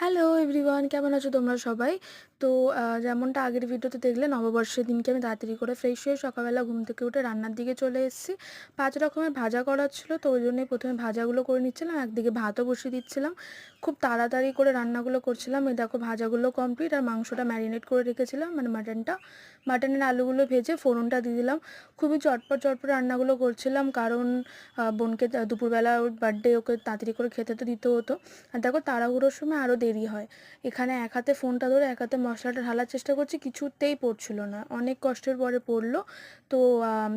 Hello everyone, কেমন আছো তোমরা সবাই? তো যেমনটা আগের ভিডিওতে দেখলে, নববর্ষের দিনকে আমি তাড়াতাড়ি করে ফ্রেশ হয়ে সকালবেলা ঘুম থেকে উঠে রান্নার দিকে চলে এসেছি। 5 রকমের ভাজা করার ছিল, তো ওই জন্যই প্রথমে ভাজাগুলো করে নিচ্ছিলাম, একদিকে ভাতও বসিয়ে দিচ্ছিলাম। খুব তাড়াতাড়ি করে রান্নাগুলো করছিলাম। এই দেখো ভাজাগুলো কমপ্লিট, আর মাংসটা ম্যারিনেট করে রেখেছিলাম, মানে মাটনের আলুগুলো ভেজে ফোড়নটা দিয়ে দিলাম। খুবই চটপট চটপট রান্নাগুলো করছিলাম, কারণ বোনকে দুপুরবেলা ওর বার্থডে, ওকে তাড়াতাড়ি করে খেতে তো দিতে হতো। আর দেখো তাড়াহুড়োর সময় আরও দেরি হয়। এখানে এক হাতে ফোনটা ধরে এক হাতে মশলাটা ঢালার চেষ্টা করছি, কিছুতেই পড়ছিল না, অনেক কষ্টের পরে পড়লো। তো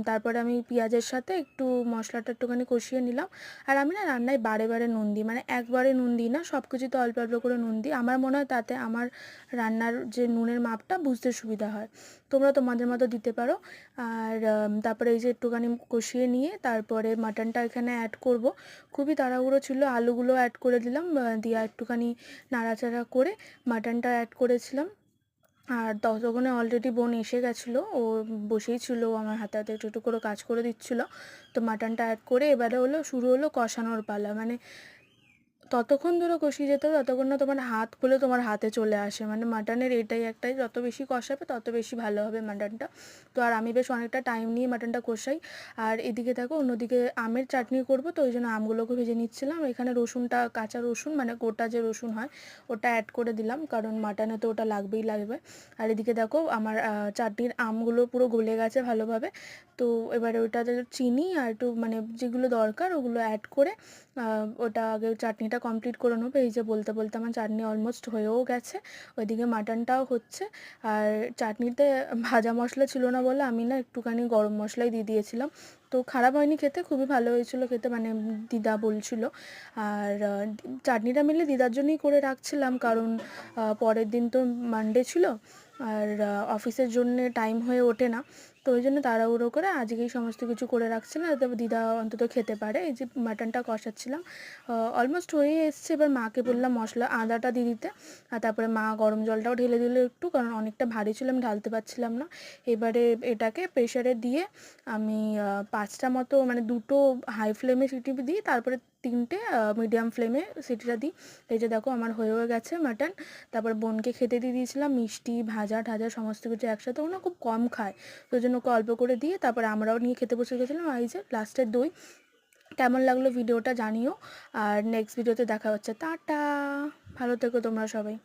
তারপরে আমি পেঁয়াজের সাথে একটু মশলাটা একটুখানি কষিয়ে নিলাম। আর আমি না রান্নায় বারে বারে নুন দিই, মানে একবারে নুন দিই না, সব কিছুতে অল্প অল্প করে নুন দিই। আমার মনে হয় তাতে আমার রান্নার যে নুনের মাপটা বুঝতে সুবিধা হয়। তোমরা তোমাদের মতো দিতে পারো। আর তারপরে এই যে একটুখানি কষিয়ে নিয়ে তারপরে মাটনটা এখানে অ্যাড করব। খুবই তাড়াহুড়ো ছিল, আলুগুলো অ্যাড করে দিলাম, দিয়ে একটুখানি নাড়াচাড়া করে মাটনটা অ্যাড করেছিলাম। আর ততক্ষণে অলরেডি বোন এসে গেছিলো, ও বসেই ছিল, ও আমার হাতে হাতে একটু একটু করে কাজ করে দিচ্ছিলো। তো মাটনটা অ্যাড করে এবারে শুরু হলো কষানোর পালা। মানে ততক্ষণ ধরে কষিয়ে যেতে হবে ততক্ষণ না তোমার হাত খুলে তোমার হাতে চলে আসে। মানে মাটনের এটাই একটাই, যত বেশি কষাবে তত বেশি ভালো হবে মাটনটা। তো আর আমি বেশ অনেকটা টাইম নিয়ে মাটনটা কষাই। আর এদিকে দেখো অন্যদিকে আমের চাটনি করব, তো ওই জন্য আমগুলোকে ভেজে নিচ্ছিলাম। এখানে রসুনটা, কাঁচা রসুন মানে গোটা যে রসুন হয় ওটা অ্যাড করে দিলাম, কারণ মাটনে তো ওটা লাগবেই লাগবে। আর এদিকে দেখো আমার চাটনির আমগুলো পুরো গলে গেছে ভালোভাবে। তো এবারে ওটাতে চিনি আর একটু মানে যেগুলো দরকার ওগুলো অ্যাড করে ওটা আগে চাটনিটা কমপ্লিট করে নেবো। এই যে বলতে বলতে আমার চাটনি অলমোস্ট হয়েও গেছে, ওইদিকে মাটনটাও হচ্ছে। আর চাটনিতে ভাজা মশলা ছিল না বলে আমি না একটুখানি গরম মশলাই দিয়ে দিয়েছিলাম। তো খারাপ হয়নি খেতে, খুবই ভালো হয়েছিল খেতে, মানে দিদা বলছিল। আর চাটনিটা মিলে দিদার জন্যই করে রাখছিলাম, কারণ পরের দিন তো মানডে ছিল, আর অফিসের জন্যে টাইম হয়ে ওঠে না। তো ওই জন্য তাড়াহুড়ো করে আজকেই সমস্ত কিছু করে রাখছিলাম, যাতে দিদা অন্তত খেতে পারে। এই যে মাটনটা কষাচ্ছিলাম, অলমোস্ট হয়ে এসছে। এবার মাকে বললাম মশলা আদাটা দিয়ে দিতে, আর তারপরে মা গরম জলটাও ঢেলে দিল একটু, কারণ অনেকটা ভারী ছিল, আমি ঢালতে পারছিলাম না। এবারে এটাকে প্রেশারে দিয়ে আমি 5টা মতো, মানে 2টো হাই ফ্লেমে সিটি দিই, তারপরে 3টে মিডিয়াম ফ্লেমে সিটিটা দিই। এই যে দেখো আমার হয়েও গেছে মাটন। তারপর বোনকে খেতে দিয়ে দিয়েছিলাম, মিষ্টি ভাজা ঠাজা সমস্ত কিছু একসাথে, ও না খুব কম খায়, তো ওই জন্য ওকে অল্প করে দিয়ে তারপরে আমরাও নিয়ে খেতে বসে গেছিলাম। আর এই যে লাস্টের দই। কেমন লাগলো ভিডিওটা জানিও, আর নেক্সট ভিডিওতে দেখা হচ্ছে। টাটা, ভালো থেকো তোমরা সবাই।